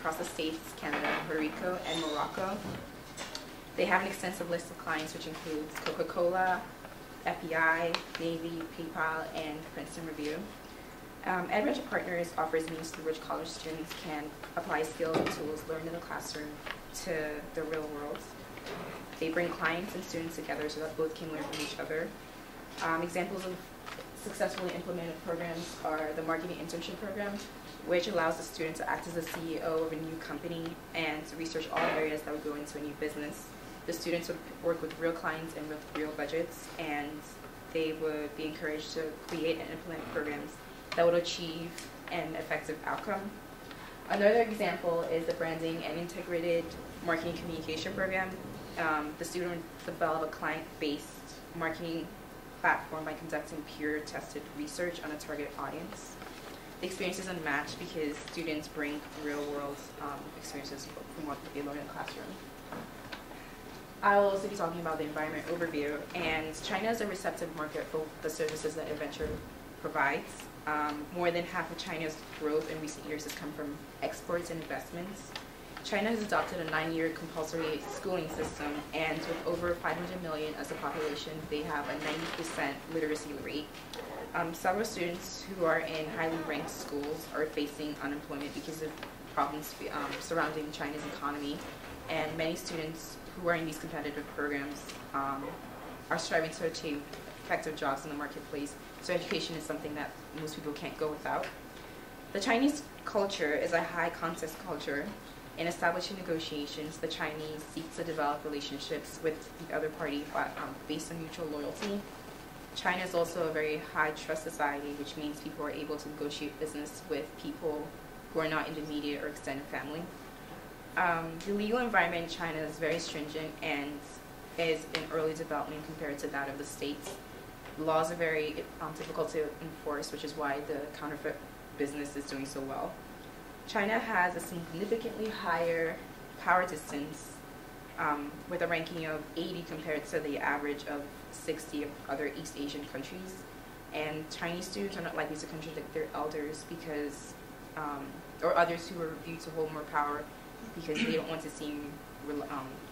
across the States, Canada, Puerto Rico, and Morocco. They have an extensive list of clients, which includes Coca-Cola, FBI, Navy, PayPal, and Princeton Review. EdVenture Partners offers means through which college students can apply skills and tools learned in the classroom to the real world. They bring clients and students together so that both can learn from each other. Examples of successfully implemented programs are the Marketing Internship Program, which allows the student to act as the CEO of a new company and to research all areas that would go into a new business. The students would work with real clients and with real budgets, and they would be encouraged to create and implement programs that would achieve an effective outcome. Another example is the Branding and Integrated Marketing Communication Program. The student would develop a client-based marketing platform by conducting peer-tested research on a target audience. The experience is unmatched because students bring real-world experiences from what they learn in the classroom. I'll also be talking about the environment overview, and China is a receptive market for the services that EdVenture provides. More than half of China's growth in recent years has come from exports and investments. China has adopted a 9-year compulsory schooling system, and with over 500 million as a population, they have a 90% literacy rate. Several students who are in highly ranked schools are facing unemployment because of problems surrounding China's economy, and many students who are in these competitive programs are striving to achieve effective jobs in the marketplace, so education is something that most people can't go without. The Chinese culture is a high context culture. In establishing negotiations, the Chinese seek to develop relationships with the other party based on mutual loyalty. China is also a very high trust society, which means people are able to negotiate business with people who are not intermediate or extended family. The legal environment in China is very stringent and is in early development compared to that of the States. Laws are very difficult to enforce, which is why the counterfeit business is doing so well. China has a significantly higher power distance with a ranking of 80 compared to the average of 60 of other East Asian countries. And Chinese students are not likely to contradict their elders because, or others who are viewed to hold more power because they don't want to seem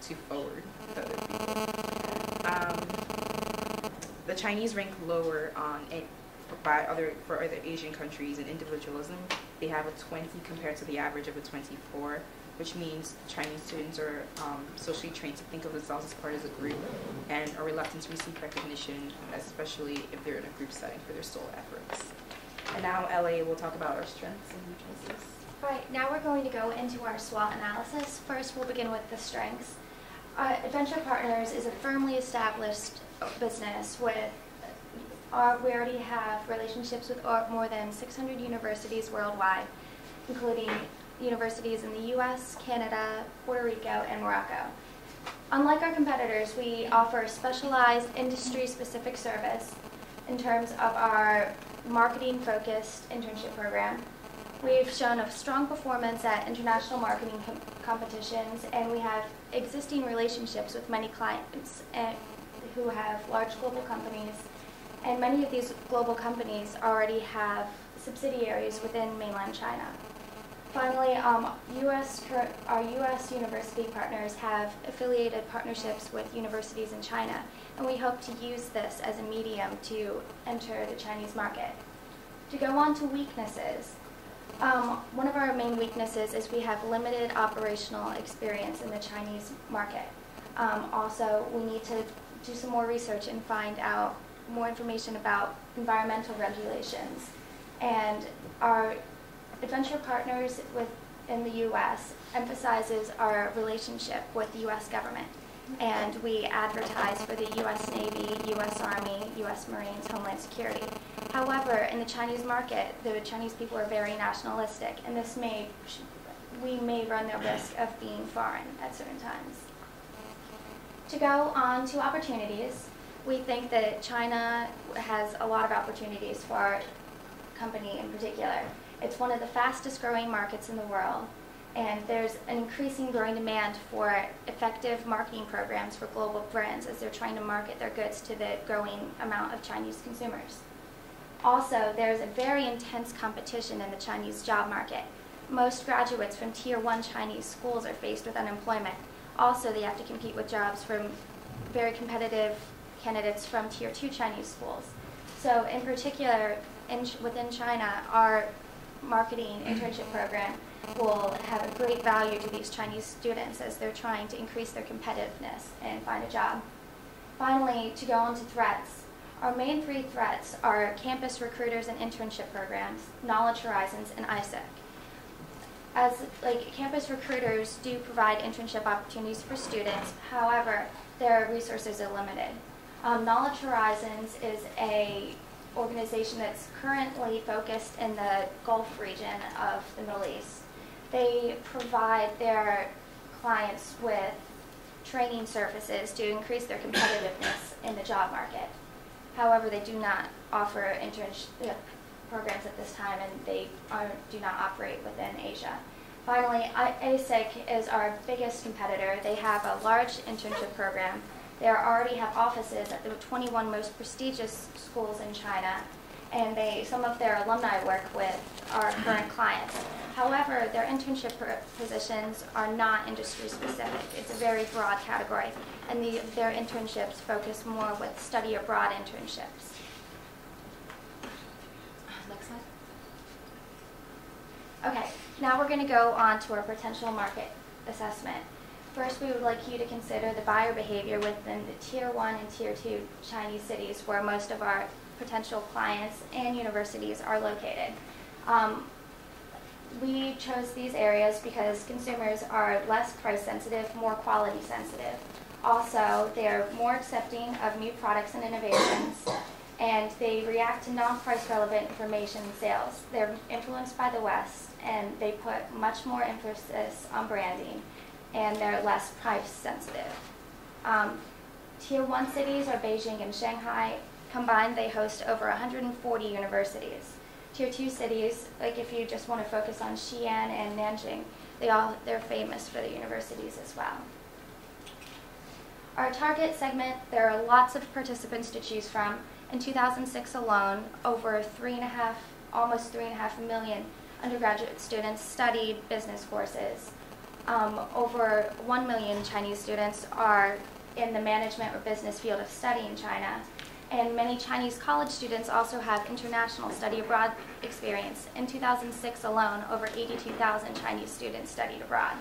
too forward with other people. The Chinese rank lower for other Asian countries in individualism. They have a 20 compared to the average of a 24, which means Chinese students are socially trained to think of themselves as part of a group and are reluctant to receive recognition, especially if they're in a group setting for their sole efforts. And now LA will talk about our strengths and weaknesses. Right, now we're going to go into our SWOT analysis. First, we'll begin with the strengths. EdVenture Partners is a firmly established business with we already have relationships with more than 600 universities worldwide, including universities in the US, Canada, Puerto Rico, and Morocco. Unlike our competitors, we offer specialized industry-specific service in terms of our marketing-focused internship program. We've shown a strong performance at international marketing competitions, and we have existing relationships with many clients who have large global companies. And many of these global companies already have subsidiaries within mainland China. Finally, our U.S. university partners have affiliated partnerships with universities in China, and we hope to use this as a medium to enter the Chinese market. To go on to weaknesses, one of our main weaknesses is we have limited operational experience in the Chinese market. Also, we need to do some more research and find out more information about environmental regulations. And our EdVenture Partners in the U.S. emphasizes our relationship with the U.S. government. And we advertise for the U.S. Navy, U.S. Army, U.S. Marines, Homeland Security. However, in the Chinese market, the Chinese people are very nationalistic, and we may run the risk of being foreign at certain times. To go on to opportunities, we think that China has a lot of opportunities for our company in particular. It's one of the fastest growing markets in the world, and there's an increasing growing demand for effective marketing programs for global brands as they're trying to market their goods to the growing amount of Chinese consumers. Also, there's a very intense competition in the Chinese job market. most graduates from Tier 1 Chinese schools are faced with unemployment. Also, they have to compete with jobs from very competitive candidates from Tier 2 Chinese schools. So in particular, within China, our marketing internship program will have a great value to these Chinese students as they're trying to increase their competitiveness and find a job. Finally, to go on to threats. Our main three threats are campus recruiters and internship programs, Knowledge Horizons, and ISEC. As campus recruiters do provide internship opportunities for students, however, their resources are limited. Knowledge Horizons is a organization that's currently focused in the Gulf region of the Middle East. They provide their clients with training services to increase their competitiveness in the job market. However, they do not offer internship programs at this time, and they do not operate within Asia. Finally, ASIC is our biggest competitor. They have a large internship program. They already have offices at the 21 most prestigious schools in China, and some of their alumni work with our current clients. However, their internship positions are not industry specific. It's a very broad category, and their internships focus more with study abroad internships. Next slide. Okay, now we're going to go on to our potential market assessment. First, we would like you to consider the buyer behavior within the Tier 1 and Tier 2 Chinese cities where most of our potential clients and universities are located. We chose these areas because consumers are less price sensitive, more quality sensitive. Also, they're more accepting of new products and innovations, and they react to non-price relevant information and sales. They're influenced by the West, and they put much more emphasis on branding, and they're less price sensitive. Tier 1 cities are Beijing and Shanghai. Combined, they host over 140 universities. Tier 2 cities, like if you just want to focus on Xi'an and Nanjing, they're famous for the universities as well. Our target segment, there are lots of participants to choose from. In 2006 alone, almost 3.5 million undergraduate students studied business courses. Over 1 million Chinese students are in the management or business field of study in China. And many Chinese college students also have international study abroad experience. In 2006 alone, over 82,000 Chinese students studied abroad.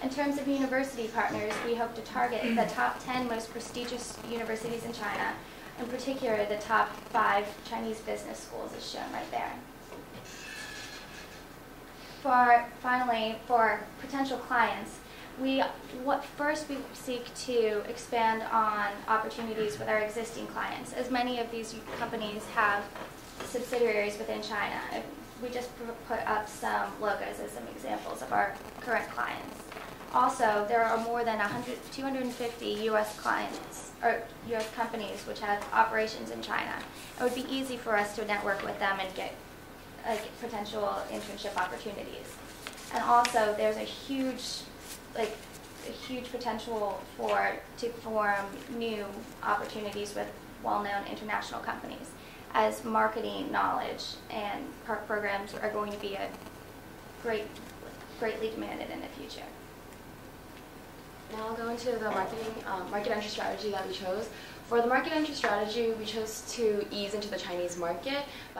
In terms of university partners, we hope to target the top 10 most prestigious universities in China, in particular the top 5 Chinese business schools as shown right there. Finally, for potential clients, first we seek to expand on opportunities with our existing clients, as many of these companies have subsidiaries within China. We just put up some logos as some examples of our current clients. Also, there are more than 250 U.S. clients, or U.S. companies which have operations in China. It would be easy for us to network with them and get potential internship opportunities. And also, there's a huge potential to form new opportunities with well-known international companies, as marketing knowledge and programs are going to be greatly demanded in the future. Now I'll go into the market entry strategy that we chose. For the market entry strategy, we chose to ease into the Chinese market by